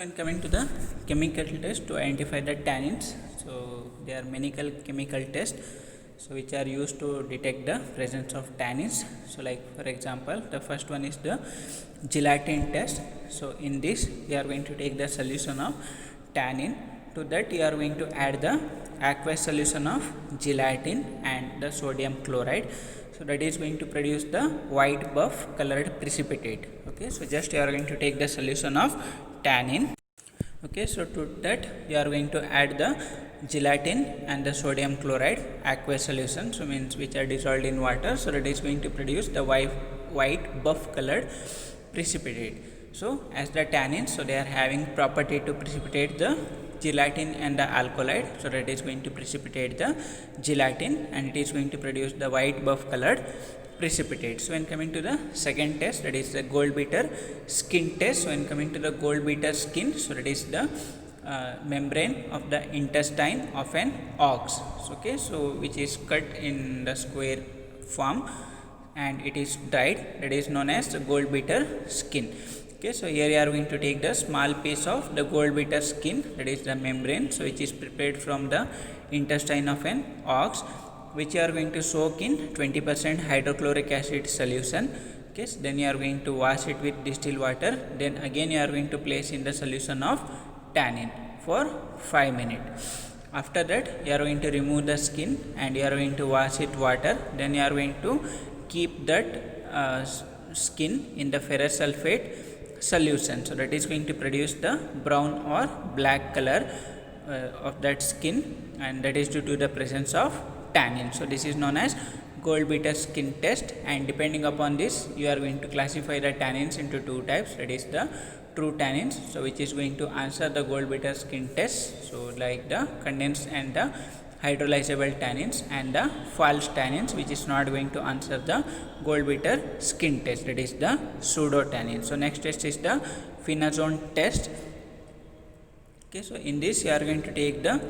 When coming to the chemical test to identify the tannins, so there are many chemical tests so which are used to detect the presence of tannins. So like for example, the first one is the gelatin test. So in this we are going to take the solution of tannin. To that you are going to add the aqueous solution of gelatin and the sodium chloride. So that is going to produce the white buff colored precipitate. Okay, so just you are going to take the solution of tannin. Okay, so to that you are going to add the gelatin and the sodium chloride aqueous solution, so means which are dissolved in water, so that is going to produce the white buff colored precipitate. So as the tannins, so they are having property to precipitate the gelatin and the alkaloid, so that is going to precipitate the gelatin and it is going to produce the white buff colored precipitate. So when coming to the second test, that is the Goldbeater skin test. So when coming to the Goldbeater skin, so that is the membrane of the intestine of an ox. So, okay, so which is cut in the square form and it is dried, that is known as the Goldbeater skin. Okay, so here you are going to take the small piece of the Goldbeater skin, that is the membrane, so which is prepared from the intestine of an ox, which you are going to soak in 20% hydrochloric acid solution. Okay, so then you are going to wash it with distilled water, then again you are going to place in the solution of tannin for 5 minutes. After that you are going to remove the skin and you are going to wash it water, then you are going to keep that skin in the ferrous sulfate solution, so that is going to produce the brown or black color of that skin, and that is due to the presence of tannin. So this is known as Goldbeater skin test, and depending upon this you are going to classify the tannins into two types, that is the true tannins, so which is going to answer the Goldbeater skin test, so like the condensed and the hydrolyzable tannins, and the false tannins which is not going to answer the Goldbeater skin test, that is the pseudo tannin. So next test is the phenazone test. Okay, so in this you are going to take the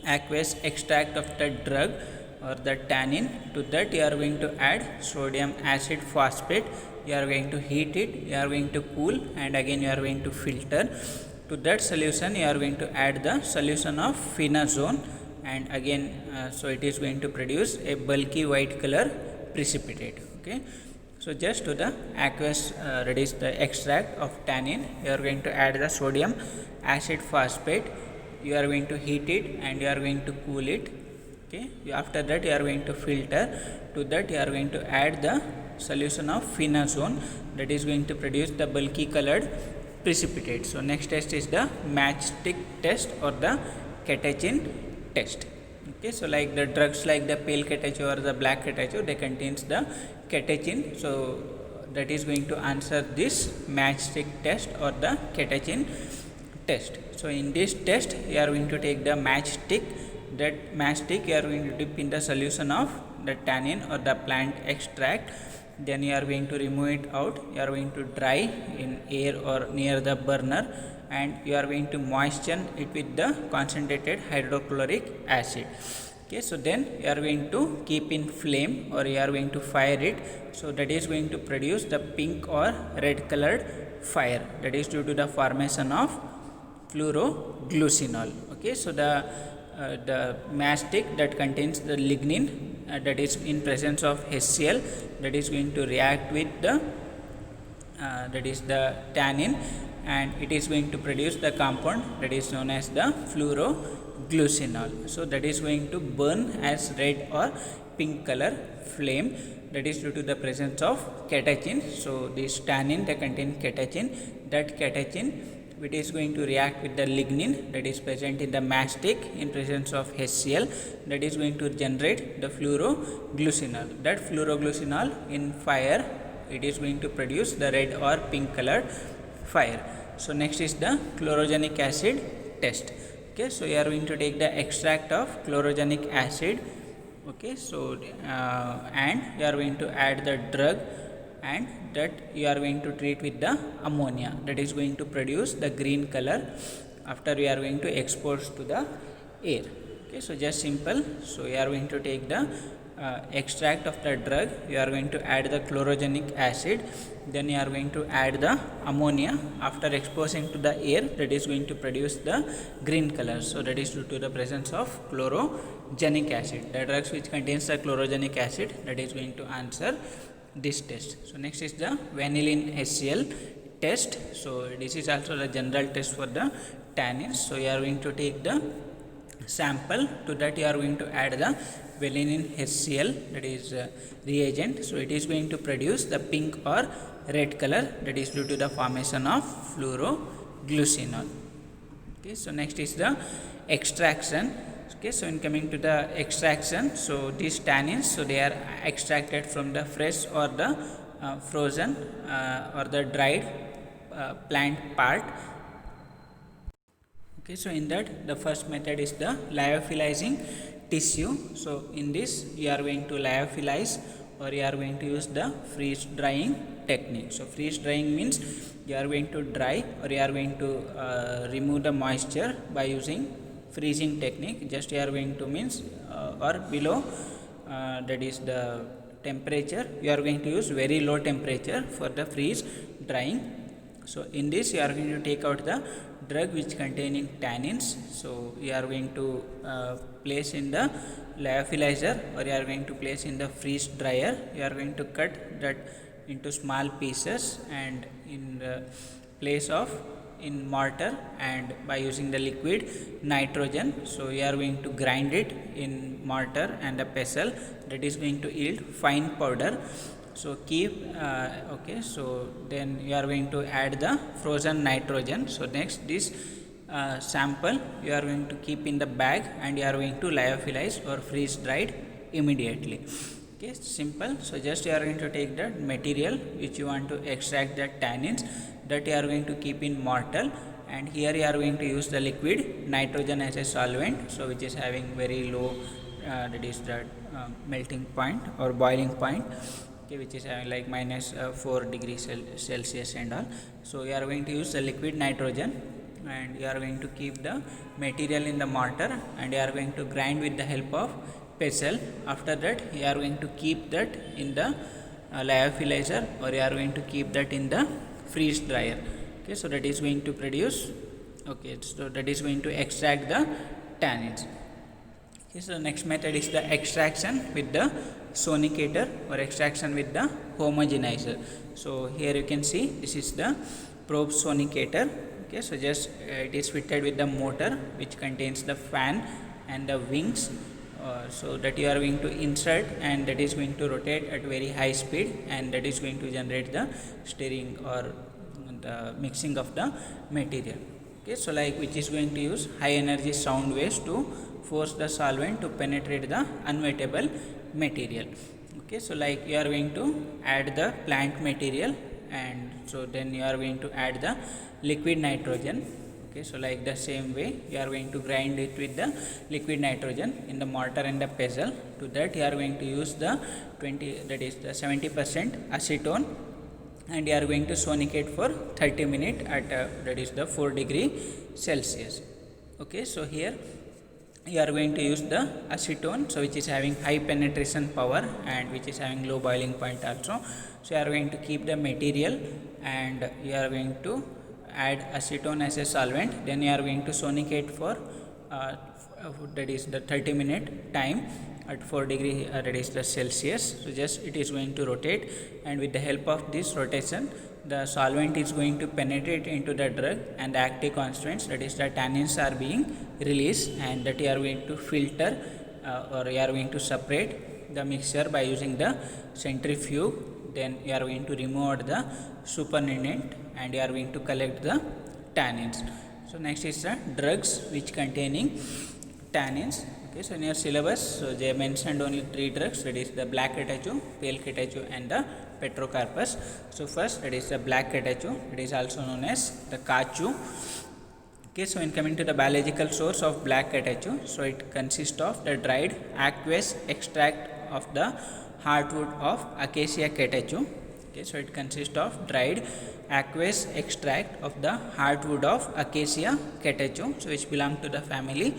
aqueous extract of the drug or the tannin. To that you are going to add sodium acid phosphate, you are going to heat it, you are going to cool, and again you are going to filter. To that solution you are going to add the solution of phenazone, and again so it is going to produce a bulky white color precipitate. Okay, so just to the aqueous that is the extract of tannin, you are going to add the sodium acid phosphate, you are going to heat it and you are going to cool it. Okay, after that you are going to filter. To that you are going to add the solution of phenazone, that is going to produce the bulky colored precipitate. So next test is the matchstick test or the catechin test. Okay, so like the drugs like the pale catechol or the black catechol, they contains the catechin, so that is going to answer this matchstick test or the catechin test. So in this test you are going to take the matchstick, that matchstick you are going to dip in the solution of the tannin or the plant extract, then you are going to remove it out, you are going to dry in air or near the burner, and you are going to moisten it with the concentrated hydrochloric acid. Okay, so then you are going to keep in flame or you are going to fire it, so that is going to produce the pink or red colored fire, that is due to the formation of fluoroglucinol. Okay, so the matchstick that contains the lignin that is in presence of HCl, that is going to react with the that is the tannin, and it is going to produce the compound that is known as the fluoroglucinol. So that is going to burn as red or pink color flame, that is due to the presence of catechin. So this tannin that contain catechin, that catechin it is going to react with the lignin that is present in the matchstick in presence of HCl, that is going to generate the fluoroglucinol. That fluoroglucinol in fire, it is going to produce the red or pink colored fire. So next is the chlorogenic acid test. Okay, so you are going to take the extract of chlorogenic acid. Okay, so and you are going to add the drug, and that you are going to treat with the ammonia, that is going to produce the green color after we are going to expose to the air. Okay, so just simple. So you are going to take the extract of the drug, you are going to add the chlorogenic acid, then you are going to add the ammonia. After exposing to the air, that is going to produce the green color. So that is due to the presence of chlorogenic acid. The drugs which contains the chlorogenic acid, that is going to answer this test. So next is the vanillin HCl test. So this is also the general test for the tannins. So you are going to take the sample, to that you are going to add the vanillin HCl, that is reagent. So it is going to produce the pink or red color, that is due to the formation of fluoroglucinol. Okay, so next is the extraction. Okay, so in coming to the extraction, so these tannins, so they are extracted from the fresh or the frozen or the dried plant part. Okay, so in that the first method is the lyophilizing tissue. So in this you are going to lyophilize, or you are going to use the freeze drying technique. So freeze drying means you are going to dry, or you are going to remove the moisture by using freezing technique. Just you are going to means or below that is the temperature, you are going to use very low temperature for the freeze drying. So in this you are going to take out the drug which containing tannins. So you are going to place in the lyophilizer, or you are going to place in the freeze dryer. You are going to cut that into small pieces, and in the place of in mortar, and by using the liquid nitrogen, so you are going to grind it in mortar and a pestle, that is going to yield fine powder. So keep okay, so then you are going to add the frozen nitrogen. So next this sample you are going to keep in the bag, and you are going to lyophilize or freeze dried immediately. Okay, simple. So just you are going to take the material which you want to extract the tannins, that you are going to keep in mortar, and here you are going to use the liquid nitrogen as a solvent, so which is having very low that is the melting point or boiling point. Okay, which is having like minus 4 degrees Celsius and all. So you are going to use the liquid nitrogen, and you are going to keep the material in the mortar, and you are going to grind with the help of pestle. After that you are going to keep that in the lyophilizer, or you are going to keep that in the freeze dryer. Okay, so that is going to produce, okay, so that is going to extract the tannins. Okay, so next method is the extraction with the sonicator, or extraction with the homogenizer. So here you can see this is the probe sonicator. Okay, so just it is fitted with the motor which contains the fan and the wings, so that you are going to insert, and that is going to rotate at very high speed, and that is going to generate the stirring or the mixing of the material. Okay, so like which is going to use high energy sound waves to force the solvent to penetrate the unwettable material. Okay, so like you are going to add the plant material, and so then you are going to add the liquid nitrogen. Okay, so like the same way you are going to grind it with the liquid nitrogen in the mortar and the pestle. To that you are going to use the 20, that is the 70% acetone, and you are going to sonicate for 30 minutes at that is the 4 degree Celsius. Okay, so here you are going to use the acetone, so which is having high penetration power and which is having low boiling point also. So you are going to keep the material, and you are going to add acetone as a solvent, then you are going to sonicate for that is the 30-minute time at 4 degree that is the Celsius. So just it is going to rotate, and with the help of this rotation the solvent is going to penetrate into the drug, and the active constituents, that is the tannins, are being released, and that you are going to filter or you are going to separate the mixture by using the centrifuge. Then you are going to remove the supernatant, and you are going to collect the tannins. So next is the drugs which containing tannins. Okay, so in your syllabus, so they mentioned only 3 drugs, that is the black catechu, pale catechu, and the petrocarpus. So first, that is the black catechu, it is also known as the cachu. Okay, so in coming to the biological source of black catechu, so it consists of the dried aqueous extract of the heartwood of Acacia catechu. Okay, so it consists of dried aqueous extract of the heartwood of Acacia catechu, so which belong to the family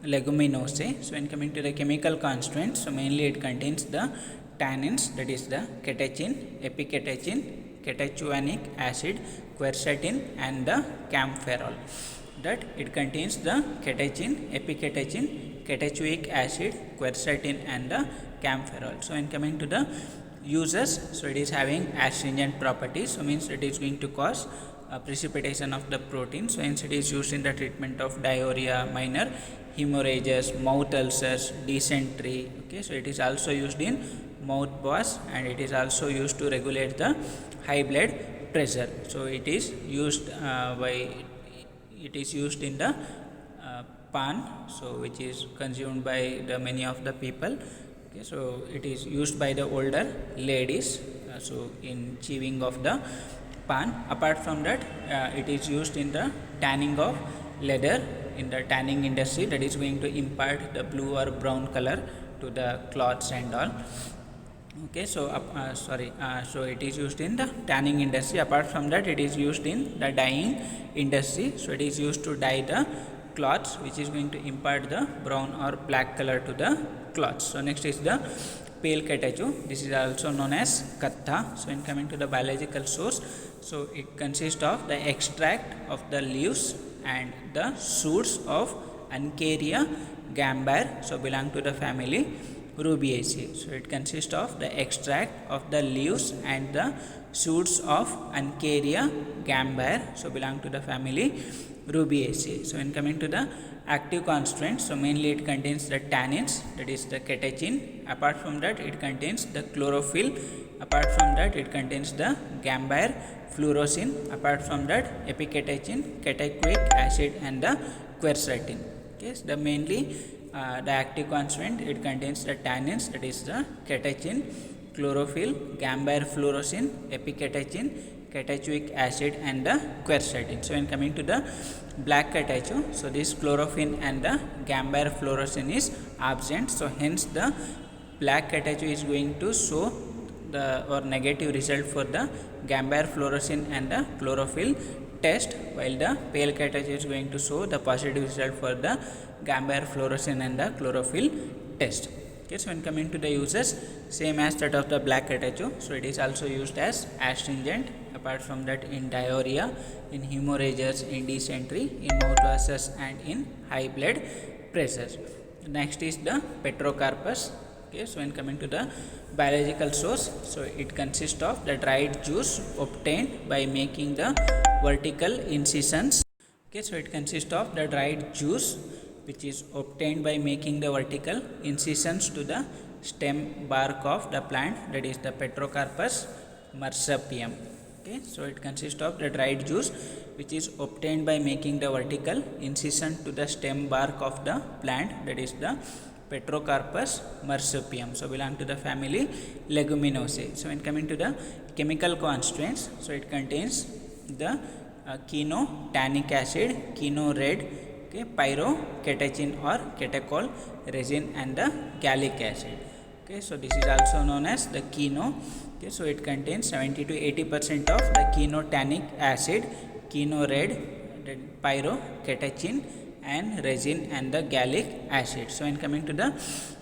leguminosae. So when coming to the chemical constituents, so mainly it contains the tannins, that is the catechin, epicatechin, catechinic acid, quercetin and the camphorol. That it contains the catechin, epicatechin, catechoic acid, quercetin and the camphorol. So when coming to the uses, so it is having astringent properties, so means it is going to cause precipitation of the protein. So hence it is used in the treatment of diarrhea, minor hemorrhages, mouth ulcers, dysentery. Okay, so it is also used in mouthwash and it is also used to regulate the high blood pressure. So it is used in the pan, so which is consumed by the many of the people. Okay, so it is used by the older ladies, so in chewing of the pan. Apart from that, it is used in the tanning of leather in the tanning industry, that is going to impart the blue or brown color to the cloths and all. Okay, so so it is used in the tanning industry. Apart from that, it is used in the dyeing industry, so it is used to dye the cloths, which is going to impart the brown or black color to the cloths. So next is the pale catechu. This is also known as kattha. So in coming to the biological source, so it consists of the extract of the leaves and the shoots of Uncaria gambar, so belong to the family Rubiaceae. So it consists of the extract of the leaves and the shoots of Uncaria gambar, so belong to the family Rubiaceae. So when coming to the active constituents, so mainly it contains the tannins, that is the catechin. Apart from that, it contains the chlorophyll. Apart from that, it contains the gambar fluorescein. Apart from that, epicatechin, catechoic acid and the quercetin. Okay, so the mainly the active constituent, it contains the tannins, that is the catechin, chlorophyll, gambar fluorescein, epicatechin, catechoic acid and the quercetin. So when coming to the black catechu, so this chlorophyll and the gambar fluorescein is absent, so hence the black catechu is going to show the or negative result for the gambar fluorescein and the chlorophyll test, while the pale catechu is going to show the positive result for the gambar fluorescein and the chlorophyll test. Okay, so when coming to the uses, same as that of the black catechu, so it is also used as astringent. Apart from that, in diarrhea, in hemorrhages, in dysentery, in mouthwashes and in high blood pressure. Next is the Petrocarpus. Okay, so when coming to the biological source, so it consists of the dried juice obtained by making the vertical incisions. Okay, so it consists of the dried juice which is obtained by making the vertical incisions to the stem bark of the plant, that is the Petrocarpus marsupium. Okay, so it consists of the dried juice which is obtained by making the vertical incision to the stem bark of the plant, that is the Petrocarpus marsupium, so belong to the family Leguminosae. So when coming to the chemical constituents, so it contains the quinotannic acid, quino red, okay, pyrocatechin or catechol, resin and the gallic acid. Okay, so this is also known as the quino. Okay, so it contains 70 to 80% of the quinotannic acid, quino red, pyrocatechin and resin and the gallic acid. So when coming to the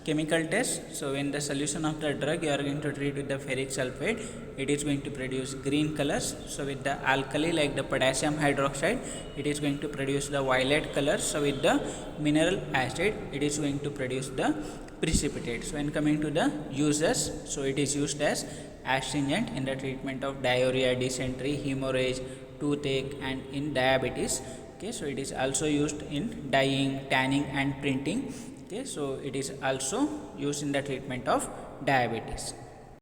chemical test, so when the solution of the drug you are going to treat with the ferric sulfate, it is going to produce green colors. So with the alkali like the potassium hydroxide, it is going to produce the violet colors. So with the mineral acid, it is going to produce the precipitate. So when coming to the uses, so it is used as astringent in the treatment of diarrhea, dysentery, hemorrhage, toothache and in diabetes. Okay, so it is also used in dyeing, tanning and printing. Okay, so it is also used in the treatment of diabetes.